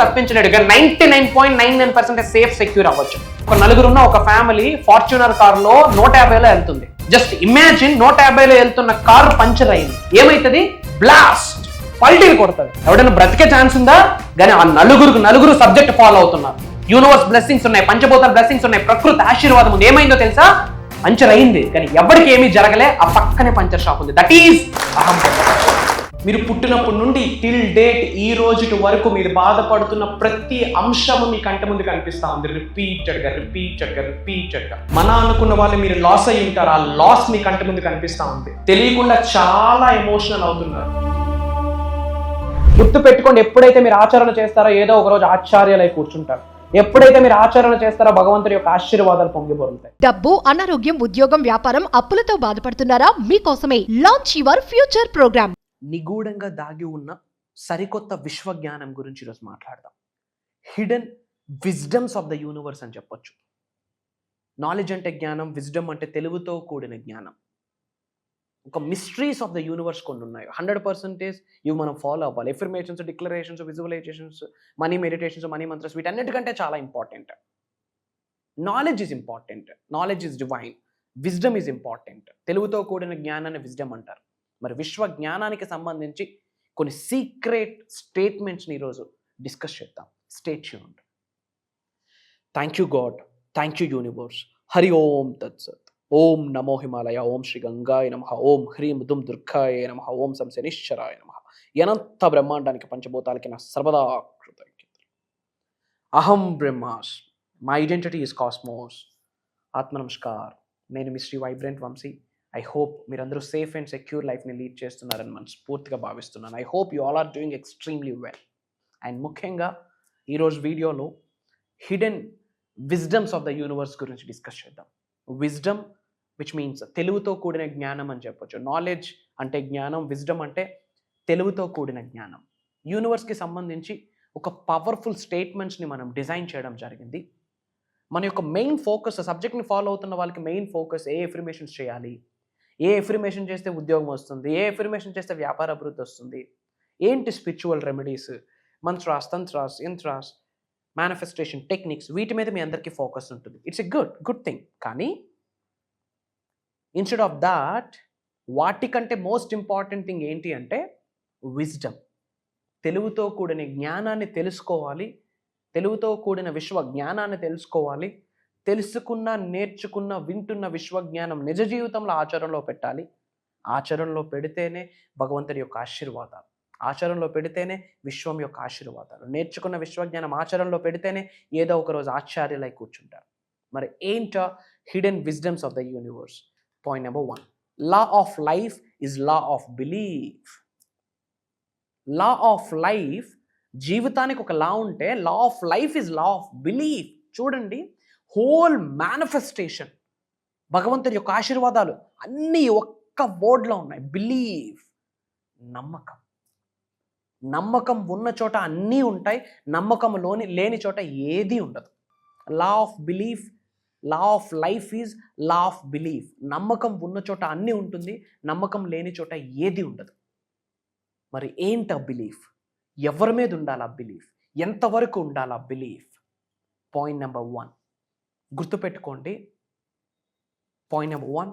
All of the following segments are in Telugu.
తప్పించలేడు, కానీ 99.99% సేఫ్ సెక్యూర్ అవ్వచ్చు. ఒక నలుగురున్న ఒక ఫ్యామిలీ ఫార్చ్యూనర్ కార్ లో 150లో వెళ్తుంది. జస్ట్ ఇమాజిన్, 150లో వెళ్తున్న కార్ పంచర్ అయింది, ఏమైతుంది? బ్లాస్ట్, పల్టీలు కొడుతుంది. ఎవడైనా బ్రతికే ఛాన్స్ ఉందా? కానీ ఆ నలుగురు సబ్జెక్ట్ ఫాలో అవుతున్నారు. యూనివర్స్ బ్లెస్సింగ్స్ ఉన్నాయి, పంచభూతాల బ్లెస్సింగ్స్ ఉన్నాయి, ప్రకృతి ఆశీర్వాదం ఉంది. ఏమైందో తెలుసా? పంచర్ అయింది, కానీ ఎవరికి ఏమీ జరగలే. ఆ పక్కనే పంచర్ షాప్ ఉంది. దట్ ఈస్ అహం. మీరు పుట్టినప్పటి నుండి టిల్ డేట్ ఈ రోజు వరకు మీరు బాధపడుతున్న ప్రతి అంశము మీ కంటి ముందు కనిపిస్తా ఉంది. రిపీటెడ్గా మన అనుకున్న వాళ్ళు మీరు లాస్ అయ్యి ఉంటారు. ఆ లాస్ మీ కంటి ముందు కనిపిస్తా ఉంది. తెలియకుండా చాలా ఎమోషనల్ అవుతున్నారు. గుర్తు పెట్టుకోండి, ఎప్పుడైతే మీరు ఆచరణ చేస్తారో ఏదో ఒక రోజు ఆశ్చర్యాలై కూర్చుంటారు. ఎప్పుడైతే మీరు ఆచరణ చేస్తారో భగవంతుడి యొక్క ఆశీర్వాదాలు పొంగిపోతాయి. డబ్బు, అనారోగ్యం, ఉద్యోగం, వ్యాపారం, అప్పులతో బాధపడుతున్నారా? మీకోసమే లాంచ్ యువర్ ఫ్యూచర్ ప్రోగ్రామ్. నిగూఢంగా దాగి ఉన్న సరికొత్త విశ్వజ్ఞానం గురించి ఈరోజు మాట్లాడదాం. Hidden wisdoms of the universe అని చెప్పొచ్చు. నాలెడ్జ్ అంటే జ్ఞానం, విజ్డమ్ అంటే తెలివితో కూడిన జ్ఞానం. ఒక మిస్టరీస్ ఆఫ్ ద యూనివర్స్ కొన్ని ఉన్నాయి. 100% ఇవి మనం ఫాలో అవ్వాలి. Affirmations, declarations, visualizations, money meditations, money mantras, వీటన్నిటికంటే చాలా important. Knowledge is important, knowledge is divine, wisdom is important. తెలివితో కూడిన జ్ఞానాన్ని విజ్డమ్ అంటారు. మరి విశ్వ జ్ఞానానికి సంబంధించి కొన్ని సీక్రెట్ స్టేట్మెంట్స్ని ఈరోజు డిస్కస్ చేద్దాం. Stay tuned. Thank you God, thank you universe. Hari Om తత్సత్. ఓం నమో హిమాలయ, ఓం శ్రీ గంగాయ నమః, ఓం హ్రీం దుమ్ దుర్గాయ నమః, ఓం సం శనిశ్చరాయ నమః. అనంత బ్రహ్మాండానికి పంచభూతాలకి నా సర్వదా కృతజ్ఞతలు. అహం బ్రహ్మాస్, మై ఐడెంటిటీ ఈస్ కాస్మోస్. ఆత్మ నమస్కార్, నేను మీ Shri vibrant Vamshi. I hope మీరందరూ సేఫ్ అండ్ సెక్యూర్ లైఫ్ని లీడ్ చేస్తున్నారని మనస్ఫూర్తిగా భావిస్తున్నాను. I hope you all are doing extremely well. And ముఖ్యంగా ఈరోజు వీడియోలో hidden wisdoms of the universe గురించి డిస్కస్ చేద్దాం. విజ్డమ్ విచ్ మీన్స్ తెలివితో కూడిన జ్ఞానం అని చెప్పొచ్చు. నాలెడ్జ్ అంటే జ్ఞానం, విజ్డమ్ అంటే తెలివితో కూడిన జ్ఞానం. యూనివర్స్కి సంబంధించి ఒక పవర్ఫుల్ స్టేట్మెంట్స్ని మనం డిజైన్ చేయడం జరిగింది. మన యొక్క మెయిన్ ఫోకస్, సబ్జెక్ట్ని ఫాలో అవుతున్న వాళ్ళకి మెయిన్ ఫోకస్ ఏ ఎఫర్మేషన్స్ చేయాలి, ఏ ఎఫర్మేషన్ చేస్తే ఉద్యోగం వస్తుంది, ఏ ఎఫర్మేషన్ చేస్తే వ్యాపార అభివృద్ధి వస్తుంది, ఏంటి spiritual remedies, mantras, tantras, yantras, manifestation techniques, వీటి మీద మీ అందరికీ ఫోకస్ ఉంటుంది. It's a good thing. కానీ ఇన్స్టెడ్ ఆఫ్ దాట్ వాటికంటే మోస్ట్ ఇంపార్టెంట్ థింగ్ ఏంటి అంటే విజ్డమ్. తెలివితో కూడిన జ్ఞానాన్ని తెలుసుకోవాలి, తెలివితో కూడిన విశ్వ జ్ఞానాన్ని తెలుసుకోవాలి. తెలుసుకున్న, నేర్చుకున్న, వింటున్న విశ్వజ్ఞానం నిజ జీవితంలో ఆచరణలో పెట్టాలి. ఆచరణలో పెడితేనే భగవంతుడి యొక్క ఆశీర్వాదాలు, ఆచరణలో పెడితేనే విశ్వం యొక్క ఆశీర్వాదాలు. నేర్చుకున్న విశ్వజ్ఞానం ఆచరణలో పెడితేనే ఏదో ఒకరోజు ఆశ్చర్యలై కూర్చుంటారు. మరి ఏంటో hidden wisdoms of the universe? Point number 1, law of life is law of belief. Law of life, జీవితానికి ఒక లా ఉంటే law of life is law of belief. చూడండి, హోల్ మేనిఫెస్టేషన్, భగవంతుడి యొక్క ఆశీర్వాదాలు అన్నీ ఒక్క వర్డ్లో ఉన్నాయి. బిలీవ్, నమ్మకం. నమ్మకం ఉన్న చోట అన్నీ ఉంటాయి, నమ్మకం లేని చోట ఏది ఉండదు. లా of belief, law of life is law of belief. నమ్మకం ఉన్న చోట అన్నీ ఉంటుంది, నమ్మకం లేని చోట ఏది ఉండదు. మరి ఏంటి ఆ బిలీఫ్? ఎవరి మీద ఉండాలి ఆ బిలీఫ్? ఎంతవరకు ఉండాలి ఆ బిలీఫ్? పాయింట్ నెంబర్ 1 గుర్తుపెట్టుకోండి. Point number 1,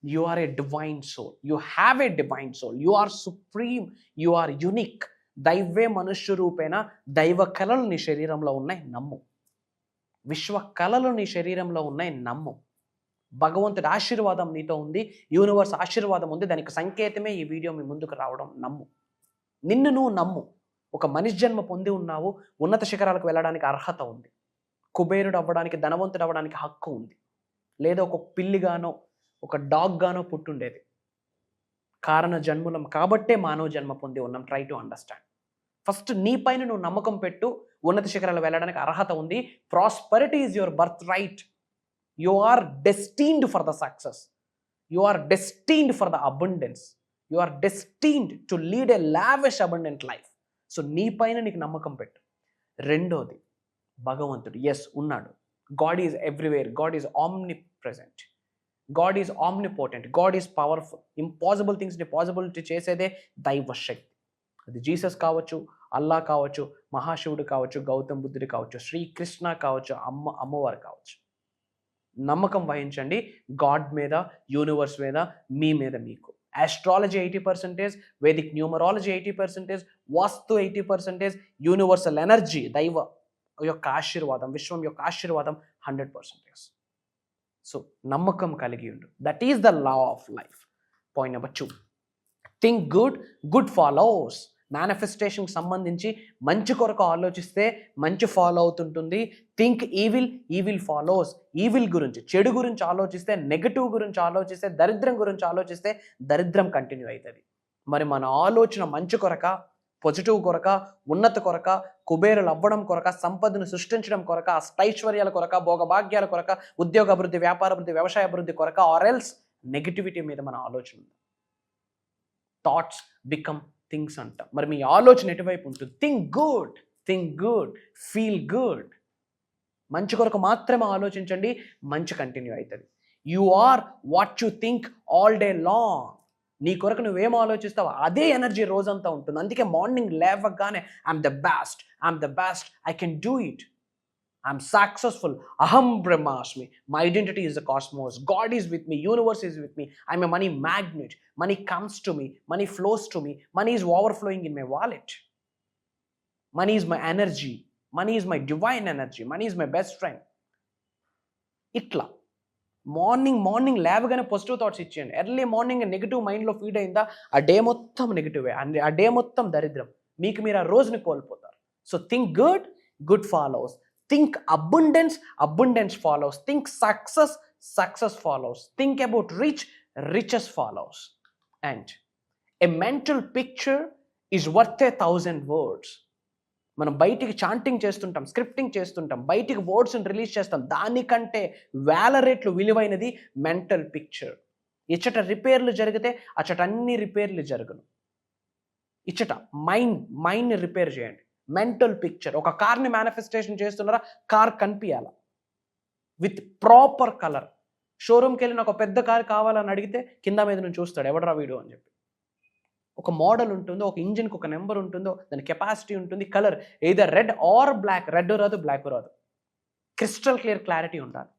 you are a divine soul, you have a divine soul, you are supreme, you are unique. దైవే మనుష్య రూపేణ దైవ కళలు నీ శరీరంలో ఉన్నాయి, నమ్ము. విశ్వ కళలు నీ శరీరంలో ఉన్నాయి, నమ్ము. భగవంతుడి ఆశీర్వాదం నీతో ఉంది, యూనివర్స్ ఆశీర్వాదం ఉంది. దానికి సంకేతమే ఈ వీడియో మీ ముందుకు రావడం. నమ్ము, నిన్ను నువ్వు నమ్ము. ఒక మనిషి జన్మ పొంది ఉన్నావు, ఉన్నత శిఖరాలకు వెళ్ళడానికి అర్హత ఉంది. కుబేరుడు అవ్వడానికి, ధనవంతుడు అవ్వడానికి హక్కు ఉంది. లేదా ఒక పిల్లిగానో ఒక డాగ్ గానో పుట్టుండేది. కారణ జన్ములం కాబట్టే మానవ జన్మ పొంది ఉన్నాం. Try to understand. ఫస్ట్ నీ పైన నువ్వు నమ్మకం పెట్టు, ఉన్నత శిఖరాలు వెళ్ళడానికి అర్హత ఉంది. Prosperity is your birth right. You are destined for the success, you are destined for the abundance, you are destined to lead a lavish abundant life. So నీ పైన నీకు నమ్మకం పెట్టు. రెండోది, భగవంతుడు ఎస్ ఉన్నాడు. God is everywhere, God is omnipresent, God is omnipotent, God is powerful. Impossible థింగ్స్ని పాసిబిలిటీ చేసేదే దైవ శక్తి. అది జీసస్ కావచ్చు, అల్లా కావచ్చు, మహాశివుడు కావచ్చు, గౌతమ్ బుద్ధుడు కావచ్చు, శ్రీకృష్ణ కావచ్చు, అమ్మవారు కావచ్చు. నమ్మకం వహించండి గాడ్ మీద, యూనివర్స్ మీద, మీ మీద మీకు. ఆస్ట్రాలజీ 80%, వేదిక్ న్యూమరాలజీ 80%, వాస్తు 80%, యూనివర్సల్ ఎనర్జీ, దైవ యొక్క ఆశీర్వాదం, విశ్వం యొక్క ఆశీర్వాదం 100%. సో నమ్మకం కలిగి ఉండు. That is the law of life. Point number 2, think good, good follows. మేనిఫెస్టేషన్కి సంబంధించి మంచి కొరకు ఆలోచిస్తే మంచి ఫాలో అవుతుంటుంది. Think evil, evil follows. Evil గురించి, చెడు గురించి ఆలోచిస్తే, నెగటివ్ గురించి ఆలోచిస్తే, దరిద్రం గురించి ఆలోచిస్తే దరిద్రం కంటిన్యూ అవుతుంది. మరి మన ఆలోచన మంచి కొరక, పాజిటివ్ కొరక, ఉన్నత కొరక, కుబేరులు అవ్వడం కొరక, సంపదను సృష్టించడం కొరక, అష్టైశ్వర్యాల కొరక, భోగభాగ్యాల కొరక, ఉద్యోగ అభివృద్ధి, వ్యాపార అభివృద్ధి, వ్యవసాయ అభివృద్ధి కొరక, ఆర్ ఎల్స్ నెగిటివిటీ మీద మన ఆలోచన ఉంది. థాట్స్ బికమ్ థింగ్స్ అంట. మరి మీ ఆలోచన ఎటువైపు ఉంటుంది? Think good, think good, feel good. మంచి కొరకు మాత్రమే ఆలోచించండి, మంచి కంటిన్యూ అవుతుంది. You are what you think all day long. నీ కొరకు నువ్వేం ఆలోచిస్తావో అదే ఎనర్జీ రోజంతా ఉంటుంది. అందుకే మార్నింగ్ లేవగానే I'm the best, I'm the best, I can do it, I'm successful, అహం బ్రహ్మాస్మి, my identity is the cosmos, God is with me, universe is with me, I'm a money magnet, money comes to me, money flows to me, money is overflowing in my wallet, money is my energy, money is my divine energy, money is my best friend. ఇట్లా మార్నింగ్ లేవగానే పాజిటివ్ థాట్స్ ఇచ్చేయండి. ఎర్లీ మార్నింగ్ నెగిటివ్ మైండ్లో ఫీడ్ అయిందా ఆ డే మొత్తం నెగిటివే, ఆ డే మొత్తం దరిద్రం, మీకు మీరు ఆ రోజుని కోల్పోతారు. So think good, good follows. Think abundance, abundance follows. Think success, success follows. Think about riches follows. And a mental picture is worth 1,000 words. మనం బయటికి చాంటింగ్ చేస్తుంటాం, స్క్రిప్టింగ్ చేస్తుంటాం, బయటికి వర్డ్స్ని రిలీజ్ చేస్తాం. దానికంటే వేల రెట్లు విలువైనది మెంటల్ పిక్చర్. ఇచ్చట రిపేర్లు జరిగితే అచ్చట అన్ని రిపేర్లు జరగను. ఇచ్చట మైండ్ని రిపేర్ చేయండి. Mental picture. ఒక కార్ని మేనిఫెస్టేషన్ చేస్తున్నారా, కార్ కనిపించాల విత్ ప్రాపర్ కలర్. షోరూమ్కి వెళ్ళి నాకు ఒక పెద్ద కార్ కావాలని అడిగితే కింద మీద నుంచి చూస్తాడు, ఎవడరా వీడియో అని చెప్పి. ఒక మోడల్ ఉంటుందో, ఒక ఇంజిన్కి ఒక నెంబర్ ఉంటుందో, దాని కెపాసిటీ ఉంటుంది, colour either red or black. Red రాదు, బ్లాక్ రాదు. క్రిస్టల్ క్లియర్ క్లారిటీ ఉండాలి.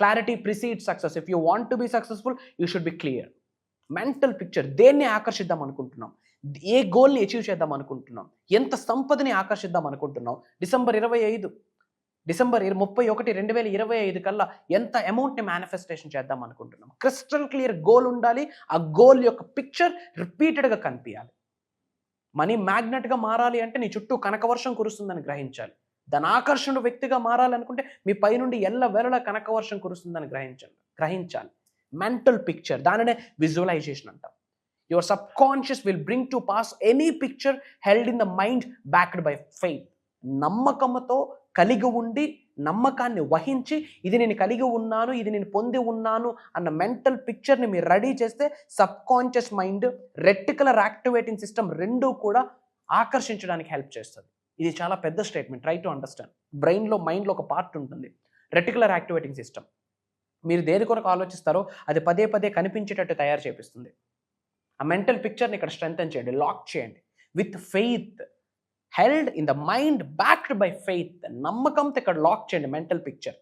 Clarity precede success. If you want to be successful you should be clear. Mental picture. దేన్ని ఆకర్షిద్దాం అనుకుంటున్నాం, ఏ గోల్ని అచీవ్ చేద్దాం అనుకుంటున్నాం, ఎంత సంపదని ఆకర్షిద్దాం అనుకుంటున్నాం, డిసెంబర్ 31, 2025 కల్లా ఎంత అమౌంట్ని మేనిఫెస్టేషన్ చేద్దాం అనుకుంటున్నాం. క్రిస్టల్ క్లియర్ గోల్ ఉండాలి. ఆ గోల్ యొక్క పిక్చర్ రిపీటెడ్గా కనిపించాలి. మనీ మ్యాగ్నెట్గా మారాలి అంటే నీ చుట్టూ కనకవర్షం కురుస్తుందని గ్రహించాలి. దాని ఆకర్షణ వ్యక్తిగా మారాలనుకుంటే మీ పైనుండి ఎల్లవేళలా కనకవర్షం కురుస్తుందని గ్రహించాలి. మెంటల్ పిక్చర్, దానినే విజువలైజేషన్ అంటాం. Your subconscious will bring to pass any picture held in the mind backed by faith. నమ్మకంతో కలిగి ఉండి, నమ్మకాన్ని వహించి, ఇది నేను కలిగి ఉన్నాను, ఇది నేను పొంది ఉన్నాను అన్న మెంటల్ పిక్చర్ని మీరు రెడీ చేస్తే subconscious mind, reticular activating system రెండూ కూడా ఆకర్షించడానికి హెల్ప్ చేస్తుంది. ఇది చాలా పెద్ద స్టేట్మెంట్, ట్రై టు అండర్స్టాండ్. బ్రెయిన్లో, మైండ్లో ఒక పార్ట్ ఉంటుంది, రెటికులర్ యాక్టివేటింగ్ సిస్టమ్. మీరు దేని కొరకు ఆలోచిస్తారో అది పదే పదే కనిపించేటట్టు తయారు చేపిస్తుంది. ఆ మెంటల్ పిక్చర్ని ఇక్కడ స్ట్రెంథెన్ చేయండి, లాక్ చేయండి. With faith, held in the mind, backed by faith. నమ్మకంతో ఇక్కడ లాక్ చేయండి మెంటల్ పిక్చర్.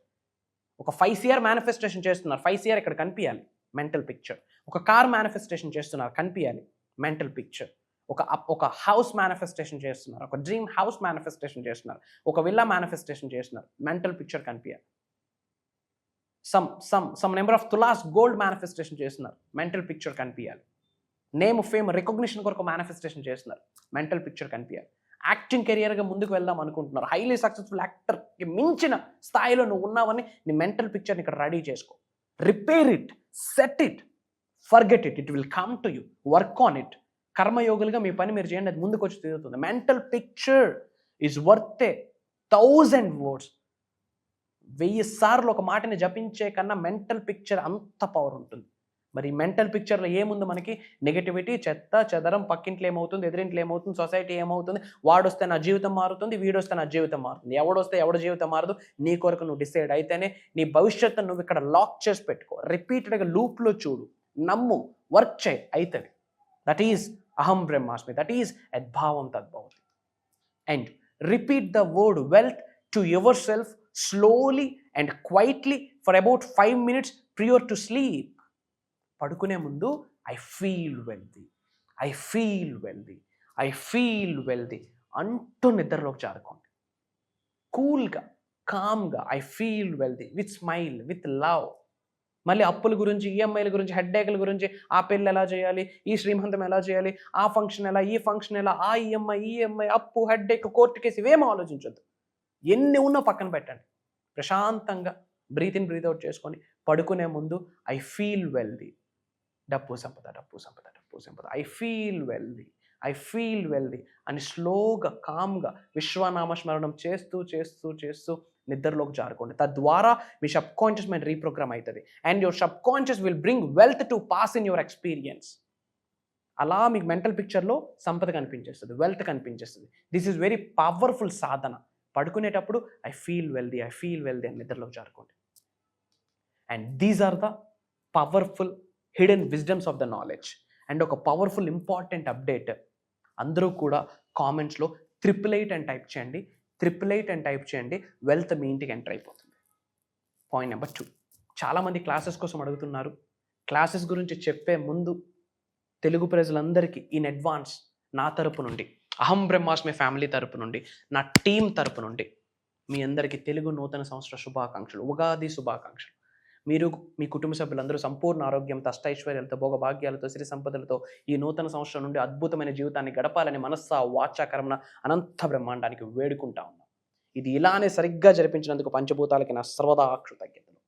ఒక 5 year మేనిఫెస్టేషన్ చేస్తున్నారు, 5 year ఇక్కడ కనిపించాలి మెంటల్ పిక్చర్. ఒక కార్ మేనిఫెస్టేషన్ చేస్తున్నారు, కనిపించాలి మెంటల్ పిక్చర్. ఒక హౌస్ మేనిఫెస్టేషన్ చేస్తున్నారు, ఒక డ్రీమ్ హౌస్ మేనిఫెస్టేషన్ చేస్తున్నారు, ఒక విల్లా మేనిఫెస్టేషన్ చేస్తున్నారు, మెంటల్ పిక్చర్ కనిపించాలి. Some number of tolas gold manifestation చేస్తున్నారు, మెంటల్ పిక్చర్ కనిపించాలి. నేమ్, ఫేమ్, రికగ్నిషన్ కొరకు మేనిఫెస్టేషన్ చేస్తున్నారు, మెంటల్ పిక్చర్ కనిపించాలి. యాక్టింగ్ కెరియర్గా ముందుకు వెళ్దాం అనుకుంటున్నారు, హైలీ సక్సెస్ఫుల్ యాక్టర్కి మించిన స్థాయిలో నువ్వు ఉన్నావని నీ మెంటల్ పిక్చర్ని ఇక్కడ రెడీ చేసుకో. Repair it, set it, forget it, it will come to you. Work on it. కర్మయోగులుగా మీ పని మీరు చేయండి, అది ముందుకు వచ్చి తిరుగుతుంది. Mental picture is worth 1,000 words. 1000 సార్లు ఒక మాటని జపించే కన్నా మెంటల్ పిక్చర్ అంత పవర్ ఉంటుంది. మరి మెంటల్ పిక్చర్లో ఏముంది మనకి? నెగటివిటీ, చెత్త చెదరం, పక్కింట్లో ఏమవుతుంది, ఎదురింట్లో ఏమవుతుంది, సొసైటీ ఏమవుతుంది, వాడొస్తే నా జీవితం మారుతుంది, వీడొస్తే నా జీవితం మారుతుంది, ఎవడొస్తే ఎవడ జీవితం మారదు. నీ కొరకు నువ్వు డిసైడ్ అయితేనే నీ భవిష్యత్తును నువ్వు ఇక్కడ లాక్ చేసి పెట్టుకో. రిపీటెడ్గా లూప్లో చూడు, నమ్ము, వర్క్ చేయి, అవుతుంది. దట్ ఈజ్ అహం బ్రహ్మాస్మి, దట్ ఈజ్ యద్భావం తద్భవతి. And repeat the word wealth to yourself slowly and quietly for about 5 minutes prior to sleep. పడుకునే ముందు I feel wealthy, I feel wealthy, I feel wealthy అంటూ నిద్రలోకి జారుకోండి. కూల్గా, కామ్గా I feel wealthy with smile, with love. మళ్ళీ అప్పుల గురించి, ఈఎంఐల గురించి, హెడ్ఏక్ల గురించి, ఆ పెళ్ళి ఎలా చేయాలి, ఈ శ్రీమంతం ఎలా చేయాలి, ఆ ఫంక్షన్ ఎలా, ఈ ఫంక్షన్ ఎలా, ఆ ఈఎంఐ, అప్పు, హెడ్ఏక్, కోర్టు కేసు ఇవేమో ఆలోచించొద్దు. ఎన్ని ఉన్నా పక్కన పెట్టండి. ప్రశాంతంగా బ్రీత్ ఇన్ బ్రీత్ అవుట్ చేసుకొని పడుకునే ముందు ఐ ఫీల్ వెల్దీ, డబ్బు సంపద, డబ్బు సంపద, డబ్బు సంపద, I feel wealthy, I feel wealthy అని స్లోగా, కామ్గా విశ్వనామస్మరణం చేస్తూ చేస్తూ చేస్తూ నిద్రలోకి జారుకోండి. తద్వారా మీ సబ్ కాన్షియస్ మైండ్ రీప్రోగ్రామ్ అవుతుంది. And your subconscious will bring wealth to pass in your experience. అలా మీకు మెంటల్ పిక్చర్లో సంపద కనిపించేస్తుంది, వెల్త్ కనిపించేస్తుంది. దిస్ ఈజ్ వెరీ పవర్ఫుల్ సాధన. పడుకునేటప్పుడు I feel wealthy, I feel wealthy అని నిద్రలోకి జారుకోండి. And these are the powerful hidden wisdoms of the knowledge. And ఒక పవర్ఫుల్ ఇంపార్టెంట్ అప్డేట్, అందరూ కూడా కామెంట్స్లో 888 అని టైప్ చేయండి. 888 అని టైప్ చేయండి, వెల్త్ మీ ఇంటికి ఎంటర్ అయిపోతుంది. పాయింట్ నెంబర్ 2, చాలామంది క్లాసెస్ కోసం అడుగుతున్నారు. క్లాసెస్ గురించి చెప్పే ముందు తెలుగు ప్రజలందరికీ ఇన్ అడ్వాన్స్ నా తరపు నుండి, అహం బ్రహ్మాస్మి ఫ్యామిలీ తరపు నుండి, నా టీం తరపు నుండి మీ అందరికీ తెలుగు నూతన సంవత్సర శుభాకాంక్షలు, ఉగాది శుభాకాంక్షలు. మీరు, మీ కుటుంబ సభ్యులందరూ సంపూర్ణ ఆరోగ్యంతో, అష్టైశ్వర్యాలతో, భోగభాగ్యాలతో, సిరి సంపదలతో ఈ నూతన సంవత్సరం నుండి అద్భుతమైన జీవితాన్ని గడపాలని మనస్సా వాచా కర్మణ అనంత బ్రహ్మాండానికి వేడుకుంటా ఉన్నాం. ఇది ఇలానే సరిగ్గా జరిపించినందుకు పంచభూతాలకి నా సర్వదా కృతజ్ఞతలు.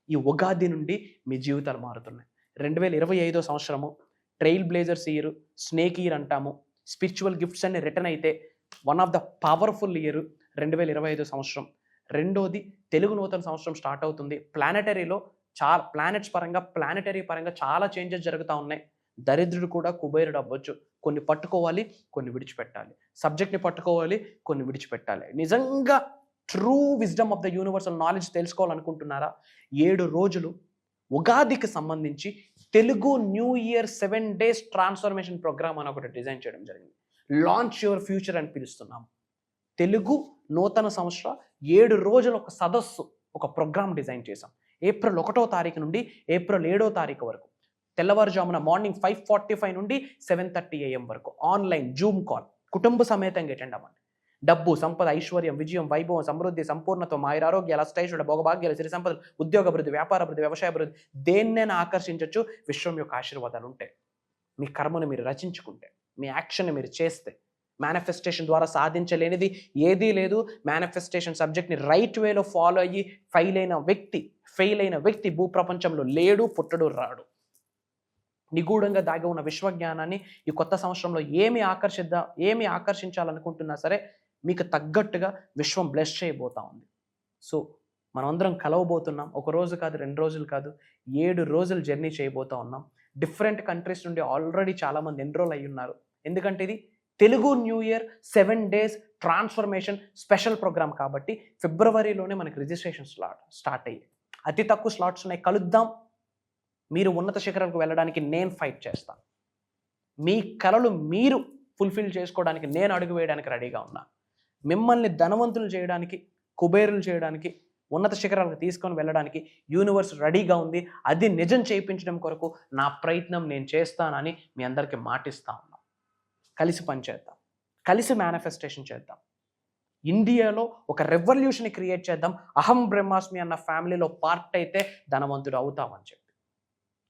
ఈ ఉగాది నుండి మీ జీవితాలు మారుతున్నాయి. 2025 సంవత్సరము trailblazers year, snake year అంటాము. స్పిరిచువల్ గిఫ్ట్స్ అన్ని రిటర్న్ అయితే one of the powerful year 2025 సంవత్సరం. రెండోది, తెలుగు నూతన సంవత్సరం స్టార్ట్ అవుతుంది. ప్లానెటరీలో ప్లానెటరీ పరంగా చాలా చేంజెస్ జరుగుతూ ఉన్నాయి. దరిద్రుడు కూడా కుబేరుడు అవ్వచ్చు. కొన్ని పట్టుకోవాలి, కొన్ని విడిచిపెట్టాలి. సబ్జెక్ట్ని పట్టుకోవాలి, కొన్ని విడిచిపెట్టాలి. నిజంగా true wisdom of the universal knowledge తెలుసుకోవాలనుకుంటున్నారా? 7 రోజులు ఉగాదికి సంబంధించి Telugu new year 7 days transformation program అని ఒకటి డిజైన్ చేయడం జరిగింది. లాంచ్ యువర్ ఫ్యూచర్ అని పిలుస్తున్నాము. తెలుగు నూతన సంవత్సర 7 రోజుల ఒక సదస్సు, ఒక ప్రోగ్రామ్ డిజైన్ చేశాం. ఏప్రిల్ 1వ తారీఖు నుండి ఏప్రిల్ 7వ తారీఖు వరకు తెల్లవారుజామున మార్నింగ్ 5:45 నుండి 7:30 AM వరకు ఆన్లైన్ జూమ్ కాల్, కుటుంబ సమేతంగా అటెండ్ అవ్వండి. డబ్బు, సంపద, ఐశ్వర్యం, విజయం, వైభవం, సమృద్ధి, సంపూర్ణత్వం, ఆయురారోగ్యాలు, అష్టైశ్వర్య, భోగభాగ్యాలు, సిరి సంపదలు, ఉద్యోగ అభివృద్ధి, వ్యాపార అభివృద్ధి, వ్యవసాయ అభివృద్ధి, దేన్నైనా ఆకర్షించవచ్చు. విశ్వం యొక్క ఆశీర్వాదాలు ఉంటాయి. మీ కర్మను మీరు రచించుకుంటే, మీ యాక్షన్ మీరు చేస్తే, మేనిఫెస్టేషన్ ద్వారా సాధించలేనిది ఏదీ లేదు. మేనిఫెస్టేషన్ సబ్జెక్ట్ని రైట్ వేలో ఫాలో అయ్యి ఫెయిల్ అయిన వ్యక్తి భూప్రపంచంలో లేడు, పుట్టడు, రాడు. నిగూఢంగా దాగి ఉన్న విశ్వజ్ఞానాన్ని ఈ కొత్త సంవత్సరంలో ఏమి ఆకర్షించాలనుకుంటున్నా సరే మీకు తగ్గట్టుగా విశ్వం బ్లెస్ చేయబోతా ఉంది. సో మనమందరం కలవబోతున్నాం. 1 రోజు కాదు, 2 రోజులు కాదు, 7 రోజులు జర్నీ చేయబోతా ఉన్నాం. డిఫరెంట్ కంట్రీస్ నుండి ఆల్రెడీ చాలామంది ఎన్రోల్ అయ్యి ఉన్నారు. ఎందుకంటే ఇది Telugu new year 7 days transformation special programme కాబట్టి ఫిబ్రవరిలోనే మనకి రిజిస్ట్రేషన్ స్టార్ట్ అయ్యాయి. అతి తక్కువ స్లాట్స్ ఉన్నాయి. కలుద్దాం. మీరు ఉన్నత శిఖరాలకు వెళ్ళడానికి నేను ఫైట్ చేస్తాను. మీ కలలు మీరు ఫుల్ఫిల్ చేసుకోవడానికి నేను అడుగు వేయడానికి రెడీగా ఉన్నా. మిమ్మల్ని ధనవంతులు చేయడానికి, కుబేరులు చేయడానికి, ఉన్నత శిఖరాలకు తీసుకొని వెళ్ళడానికి యూనివర్స్ రెడీగా ఉంది. అది నిజం చేయించడం కొరకు నా ప్రయత్నం నేను చేస్తానని మీ అందరికీ మాటిస్తా ఉన్నా. కలిసి పనిచేద్దాం, కలిసి మేనిఫెస్టేషన్ చేద్దాం. ఇండియాలో ఒక రెవల్యూషన్ క్రియేట్ చేద్దాం. అహం బ్రహ్మాస్మి అన్న ఫ్యామిలీలో పార్ట్ అయితే ధనవంతుడు అవుతామని చెప్పి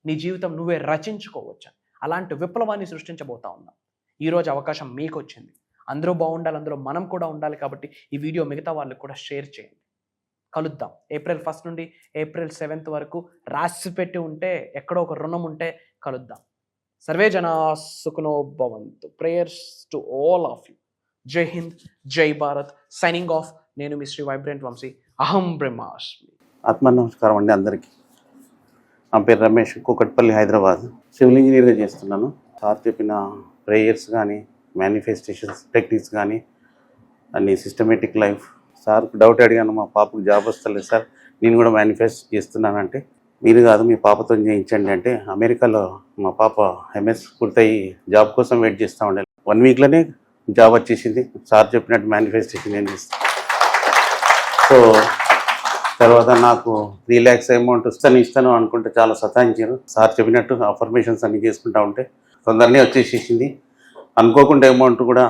నీ జీవితం నువ్వే రచించుకోవచ్చు. అలాంటి విప్లవాన్ని సృష్టించబోతా ఉన్నాం. ఈరోజు అవకాశం మీకు వచ్చింది. అందరూ బాగుండాలి, అందులో మనం కూడా ఉండాలి. కాబట్టి ఈ వీడియో మిగతా వాళ్ళకి కూడా షేర్ చేయండి. కలుద్దాం. ఏప్రిల్ 1 నుండి ఏప్రిల్ 7 వరకు రాసి పెట్టి ఉంటే, ఎక్కడో ఒక రుణం ఉంటే కలుద్దాం. సర్వే జనా సుఖనో భవంతు. Prayers to all of you. జై హింద్, జై భారత్. Signing off. నేను మీ శ్రీ వైబ్రెంట్ వంశీ, అహం బ్రహ్మాస్మి. ఆత్మ నమస్కారం అండి అందరికీ. నా పేరు రమేష్, కూకట్పల్లి, హైదరాబాద్. సివిల్ ఇంజనీర్గా చేస్తున్నాను. సార్ చెప్పిన ప్రేయర్స్ కానీ, మేనిఫెస్టేషన్స్ టెక్నిక్స్ కానీ అన్ని సిస్టమేటిక్ లైఫ్. సార్ డౌట్ అడిగాను, మా పాపకు జాబ్ వస్తలేదు సార్, నేను కూడా మేనిఫెస్ట్ చేస్తున్నానంటే, మీరు కాదు మీ పాపతో చేయించండి అంటే, అమెరికాలో మా పాప MS పూర్తయి జాబ్ కోసం వెయిట్ చేస్తూ ఉండాలి. 1 weekలోనే జాబ్ వచ్చేసింది. సార్ చెప్పినట్టు మేనిఫెస్టేషన్ ఏం చేస్తాను. సో తర్వాత నాకు 3 lakhs అమౌంట్ ఇస్తాను అనుకుంటే చాలా సతాయించారు. సార్ చెప్పినట్టు అఫర్మేషన్స్ అన్నీ చేసుకుంటా ఉంటే తొందరనే వచ్చేసేసింది. అనుకోకుండా అమౌంట్ కూడా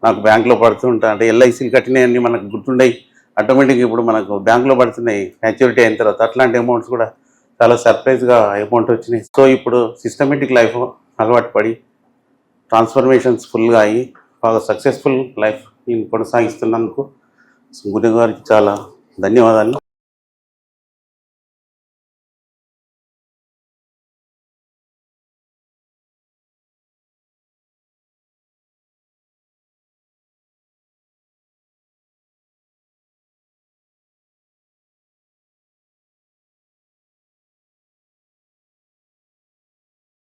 నాకు బ్యాంక్లో పడుతూ ఉంటా, అంటే ఎల్ఐసీలు కట్టినవన్నీ మనకు గుర్తుండయి ఆటోమేటిక్గా ఇప్పుడు మనకు బ్యాంక్లో పడుతున్నాయి మ్యాచ్యూరిటీ అయిన తర్వాత. అట్లాంటి అమౌంట్స్ కూడా చాలా సర్ప్రైజ్గా అమౌంట్ వచ్చినాయి. సో ఇప్పుడు సిస్టమేటిక్ లైఫ్ అలవాటు పడి ట్రాన్స్ఫర్మేషన్స్ ఫుల్గా అయ్యి బాగా సక్సెస్ఫుల్ లైఫ్ నేను కొనసాగిస్తున్నందుకు గురువు గారికి చాలా ధన్యవాదాలు.